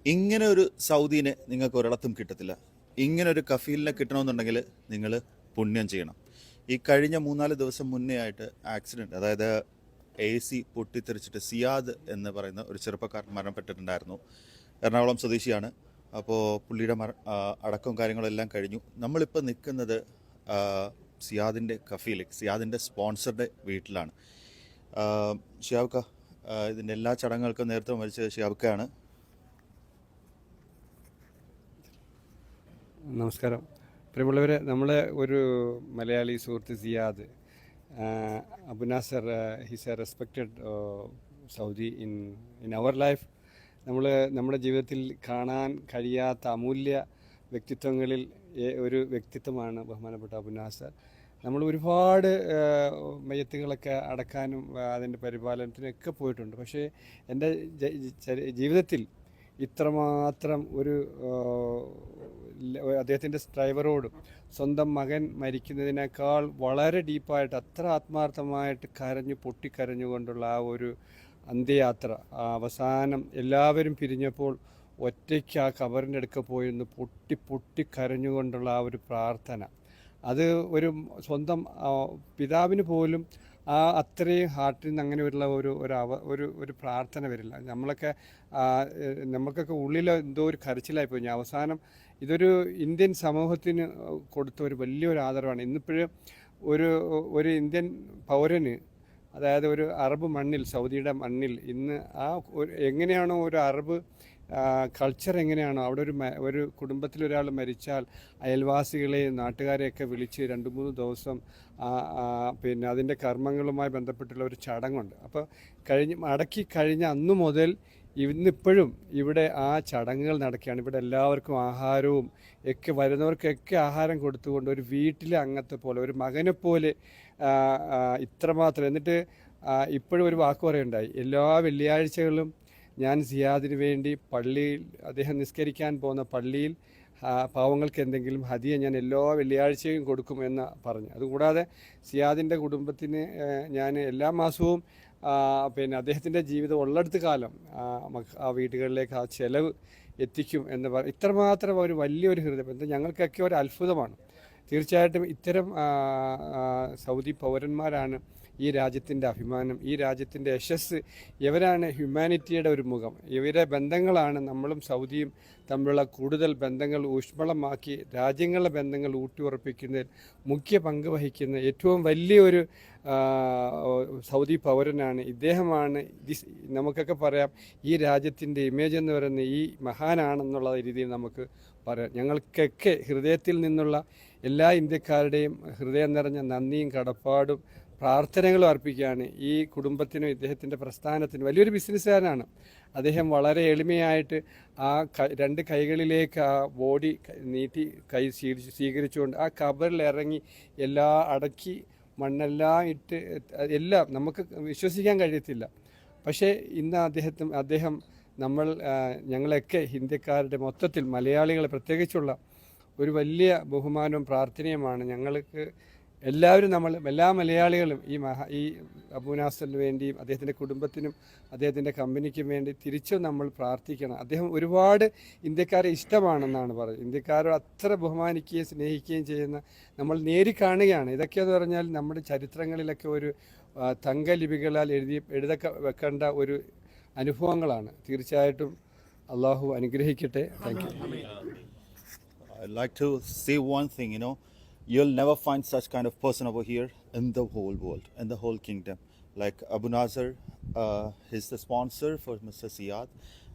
ഇങ്ങനെ ഒരു സൗദീനെ നിങ്ങൾക്ക് ഒരിടത്തും കിട്ടത്തില്ല. ഇങ്ങനെ ഒരു കഫീലിനെ കിട്ടണമെന്നുണ്ടെങ്കിൽ നിങ്ങൾ പുണ്യം ചെയ്യണം. ഈ കഴിഞ്ഞ 3-4 ദിവസം മുന്നേ ആയിട്ട് ആക്സിഡൻറ്റ്, അതായത് AC പൊട്ടിത്തെറിച്ചിട്ട് സിയാദ് എന്ന് പറയുന്ന ഒരു ചെറുപ്പക്കാരൻ മരണപ്പെട്ടിട്ടുണ്ടായിരുന്നു. എറണാകുളം സ്വദേശിയാണ്. അപ്പോൾ പുള്ളിയുടെ അടക്കവും കാര്യങ്ങളും എല്ലാം കഴിഞ്ഞു. നമ്മളിപ്പോൾ നിൽക്കുന്നത് സിയാദിൻ്റെ കഫീൽ, സിയാദിൻ്റെ സ്പോൺസറുടെ വീട്ടിലാണ്. ഷിയാബ്ക്ക, ഇതിൻ്റെ എല്ലാ ചടങ്ങുകൾക്കും നേരത്തെ മരിച്ചത് ഷിയാബ്ക്കയാണ്. നമസ്കാരം പ്രിയമുള്ളവരെ, നമ്മളെ ഒരു മലയാളി സുഹൃത്ത് Siyad Abu Nasar, his a respected Saudi in our life. നമ്മുടെ ജീവിതത്തിൽ കാണാൻ കഴിയാത്ത അമൂല്യ വ്യക്തിത്വങ്ങളിൽ ഒരു വ്യക്തിത്വമാണ് ബഹുമാനപ്പെട്ട അബു നാസർ. നമ്മൾ ഒരുപാട് മയ്യത്തുകളൊക്കെ അടക്കാനും അതിൻ്റെ പരിപാലനത്തിനൊക്കെ പോയിട്ടുണ്ട്. പക്ഷേ എൻ്റെ ജീവിതത്തിൽ ഇത്രമാത്രം ഒരു അദ്ദേഹത്തിൻ്റെ ഡ്രൈവറോടും സ്വന്തം മകൻ മരിക്കുന്നതിനേക്കാൾ വളരെ ഡീപ്പായിട്ട്, അത്ര ആത്മാർത്ഥമായിട്ട് പൊട്ടിക്കരഞ്ഞുകൊണ്ടുള്ള ആ ഒരു അന്ത്യയാത്ര, അവസാനം എല്ലാവരും പിരിഞ്ഞപ്പോൾ ഒറ്റയ്ക്ക് ആ കബറിൻ്റെ അടുക്ക പോയിരുന്ന് പൊട്ടിക്കരഞ്ഞുകൊണ്ടുള്ള ആ ഒരു പ്രാർത്ഥന, അത് ഒരു സ്വന്തം പിതാവിന് പോലും അത്രയും ഹാർട്ടിൽ നിന്ന് അങ്ങനെ ഒരു പ്രാർത്ഥന വരില്ല. നമ്മൾക്കൊക്കെ ഉള്ളിൽ എന്തോ ഒരു കരച്ചിലായിപ്പോയി. അവസാനം ഇതൊരു ഇന്ത്യൻ സമൂഹത്തിന് കൊടുത്ത ഒരു വലിയൊരു ആദരവാണ്. ഇന്നിപ്പോഴും ഒരു ഇന്ത്യൻ പൗരന്, അതായത് ഒരു അറബ് മണ്ണിൽ, സൗദിയുടെ മണ്ണിൽ ഇന്ന് എങ്ങനെയാണോ ഒരു അറബ് കൾച്ചർ എങ്ങനെയാണോ, അവിടെ ഒരു കുടുംബത്തിലൊരാൾ മരിച്ചാൽ അയൽവാസികളെയും നാട്ടുകാരെയൊക്കെ വിളിച്ച് 2-3 ദിവസം പിന്നെ അതിൻ്റെ കർമ്മങ്ങളുമായി ബന്ധപ്പെട്ടുള്ള ഒരു ചടങ്ങുണ്ട്. അപ്പോൾ അടക്കി കഴിഞ്ഞ അന്നു മുതൽ ഇന്നിപ്പോഴും ഇവിടെ ആ ചടങ്ങുകൾ നടക്കുകയാണ്. ഇവിടെ എല്ലാവർക്കും ആഹാരവും ഒക്കെ, വരുന്നവർക്കൊക്കെ ആഹാരം കൊടുത്തുകൊണ്ട് ഒരു വീട്ടിലെ അംഗത്തെ പോലെ, ഒരു മകനെ പോലെ ഇത്രമാത്രം. എന്നിട്ട് ഇപ്പോഴും ഒരു വാക്ക് പറയുണ്ടായി, എല്ലാ വെള്ളിയാഴ്ചകളും ഞാൻ സിയാദിന് വേണ്ടി പള്ളിയിൽ, അദ്ദേഹം നിസ്കരിക്കാൻ പോകുന്ന പള്ളിയിൽ പാവങ്ങൾക്ക് എന്തെങ്കിലും ഹദിയ ഞാൻ എല്ലാ വെള്ളിയാഴ്ചയും കൊടുക്കും എന്ന് പറഞ്ഞു. അതുകൂടാതെ സിയാദിൻ്റെ കുടുംബത്തിന് ഞാൻ എല്ലാ മാസവും പിന്നെ അദ്ദേഹത്തിൻ്റെ ജീവിതം ഉള്ളിടത്ത് കാലം ആ വീടുകളിലേക്ക് ആ ചെലവ് എത്തിക്കും എന്ന് പറഞ്ഞു. ഇത്രമാത്രം ഒരു വലിയൊരു ഹൃദയം ഞങ്ങൾക്കൊക്കെ ഒരു അത്ഭുതമാണ്. തീർച്ചയായിട്ടും ഇത്തരം സൗദി പൗരന്മാരാണ് ഈ രാജ്യത്തിൻ്റെ അഭിമാനം, ഈ രാജ്യത്തിൻ്റെ യശസ്. ഇവരാണ് ഹ്യൂമാനിറ്റിയുടെ ഒരു മുഖം. ഇവരെ ബന്ധങ്ങളാണ് നമ്മളും സൗദിയും തമ്മിലുള്ള കൂടുതൽ ബന്ധങ്ങൾ ഊഷ്മളമാക്കി രാജ്യങ്ങളുടെ ബന്ധങ്ങൾ ഊട്ടിയുറപ്പിക്കുന്നതിൽ മുഖ്യ പങ്ക് വഹിക്കുന്ന ഏറ്റവും വലിയൊരു സൗദി പൗരനാണ് ഇദ്ദേഹമാണ്. നമുക്കൊക്കെ പറയാം, ഈ രാജ്യത്തിൻ്റെ ഇമേജ് എന്ന് പറയുന്ന ഈ മഹാനാണെന്നുള്ള രീതിയിൽ നമുക്ക് പറയാം. ഞങ്ങൾക്കൊക്കെ ഹൃദയത്തിൽ നിന്നുള്ള എല്ലാ ഇന്ത്യക്കാരുടെയും ഹൃദയം നിറഞ്ഞ നന്ദിയും കടപ്പാടും പ്രാർത്ഥനകളും അർപ്പിക്കുകയാണ് ഈ കുടുംബത്തിനും ഇദ്ദേഹത്തിൻ്റെ പ്രസ്ഥാനത്തിനും. വലിയൊരു ബിസിനസ്സുകാരനാണ് അദ്ദേഹം. വളരെ എളിമയായിട്ട് ആ 2 കൈകളിലേക്ക് ആ ബോഡി നീട്ടി സ്വീകരിച്ചുകൊണ്ട് ആ കബറിൽ ഇറങ്ങി എല്ലാം അടക്കി മണ്ണെല്ലാം ഇട്ട്, എല്ലാം നമുക്ക് വിശ്വസിക്കാൻ കഴിയത്തില്ല. പക്ഷേ ഇന്ന് അദ്ദേഹം ഞങ്ങളൊക്കെ ഇന്ത്യക്കാരുടെ മൊത്തത്തിൽ മലയാളികളെ പ്രത്യേകിച്ചുള്ള ഒരു വലിയ ബഹുമാനവും പ്രാർത്ഥനയുമാണ് ഞങ്ങൾക്ക് എല്ലാവരും. എല്ലാ മലയാളികളും ഈ അബു നാസറിന് വേണ്ടിയും അദ്ദേഹത്തിൻ്റെ കുടുംബത്തിനും അദ്ദേഹത്തിൻ്റെ കമ്പനിക്കും വേണ്ടി തിരിച്ചും നമ്മൾ പ്രാർത്ഥിക്കണം. അദ്ദേഹം ഒരുപാട് ഇന്ത്യക്കാരെ ഇഷ്ടമാണെന്നാണ് പറയുന്നത്. ഇന്ത്യക്കാരെ അത്ര ബഹുമാനിക്കുകയും സ്നേഹിക്കുകയും ചെയ്യുന്ന നമ്മൾ കാണുകയാണ്. ഇതൊക്കെയെന്ന് പറഞ്ഞാൽ നമ്മുടെ ചരിത്രങ്ങളിലൊക്കെ ഒരു തങ്കലിപികളാൽ എഴുതൊക്കെ വെക്കേണ്ട ഒരു അനുഭവങ്ങളാണ്. തീർച്ചയായിട്ടും അള്ളാഹു അനുഗ്രഹിക്കട്ടെ. Thank you. I'd like to say one thing, you'll never find such kind of person over here in the whole world, in the whole kingdom. Like Abu Nasser, he's the sponsor for Mr. Siad,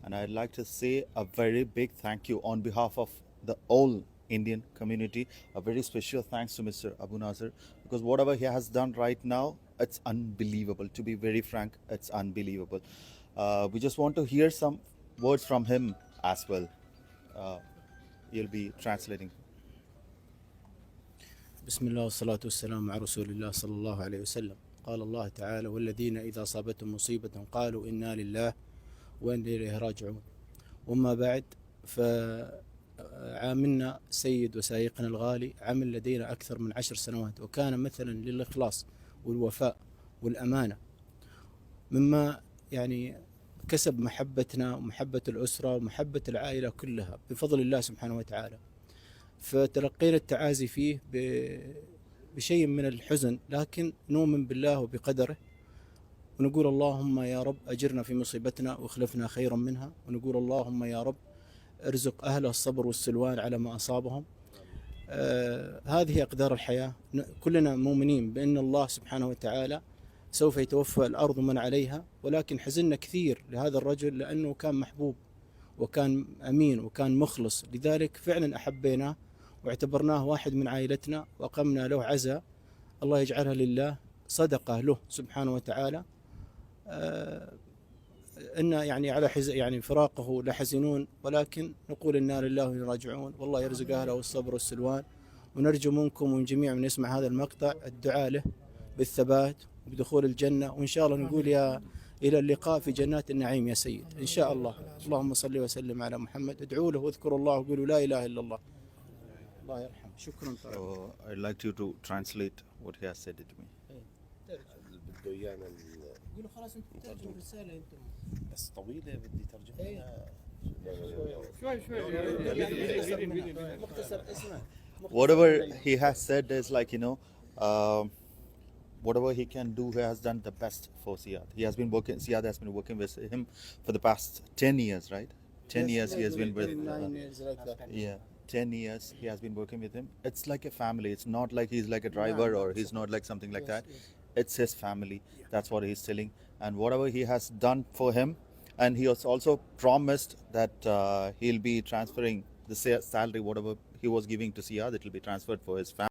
and I'd like to say a very big thank you on behalf of the whole Indian community. A very special thanks to Mr. Abu Nasser, because whatever he has done right now, it's unbelievable. To be very frank, it's unbelievable. We just want to hear some words from him as well. You'll be translating. بسم الله والصلاة والسلام على رسول الله صلى الله عليه وسلم. قال الله تعالى: والذين إذا أصابتهم مصيبة قالوا إنا لله وإنا إليه راجعون. وما بعد، فعاملنا سيد وسائقنا الغالي عمل لدينا أكثر من 10 سنوات، وكان مثلا للإخلاص والوفاء والأمانة، مما يعني كسب محبتنا ومحبة الأسرة ومحبة العائلة كلها بفضل الله سبحانه وتعالى. فتلقينا التعازي فيه بشيء من الحزن، لكن نؤمن بالله وبقدره، ونقول اللهم يا رب أجرنا في مصيبتنا واخلفنا خيرا منها، ونقول اللهم يا رب ارزق أهل الصبر والسلوان على ما أصابهم. هذه أقدار الحياة. كلنا مؤمنين بأن الله سبحانه وتعالى سوف يتوفى الأرض من عليها، ولكن حزننا كثير لهذا الرجل لأنه كان محبوب وكان أمين وكان مخلص، لذلك فعلا أحبيناه واعتبرناه واحد من عائلتنا وأقمنا له عزاء. الله يجعلها لله صدقة له سبحانه وتعالى. إن يعني على يعني فراقه لحزنون، ولكن نقول إنا لله وإنا راجعون، والله يرزق أهله والصبر والسلوان. ونرجو منكم ومن جميع من يسمع هذا المقطع الدعاء له بالثبات وبدخول الجنة، وإن شاء الله نقول إلى اللقاء في جنات النعيم يا سيد إن شاء الله. اللهم صل وسلم على محمد. ادعوا له واذكروا الله وقولوا لا إله إلا الله. الله يرحمه. شكرا. So I'd like you to translate what he has said to me. بده ايانا قولوا خلاص انتم ترجموا الرسالة انتم. بس طويله بدي ترجمها. شوي مختصر اسمه. Whatever he has said is like, whatever he can do, he has done the best for Siad. Siad has been working with him for the past 10 years, right? 10 years he has been with 9 years like that. yeah, 10 years he has been working with him. It's like a family. It's not like he's like a driver or he's not like something like that. It's his family. That's what he's telling. And whatever he has done for him, and he has also promised that he'll be transferring the salary, whatever he was giving to Siad, it will be transferred for his family.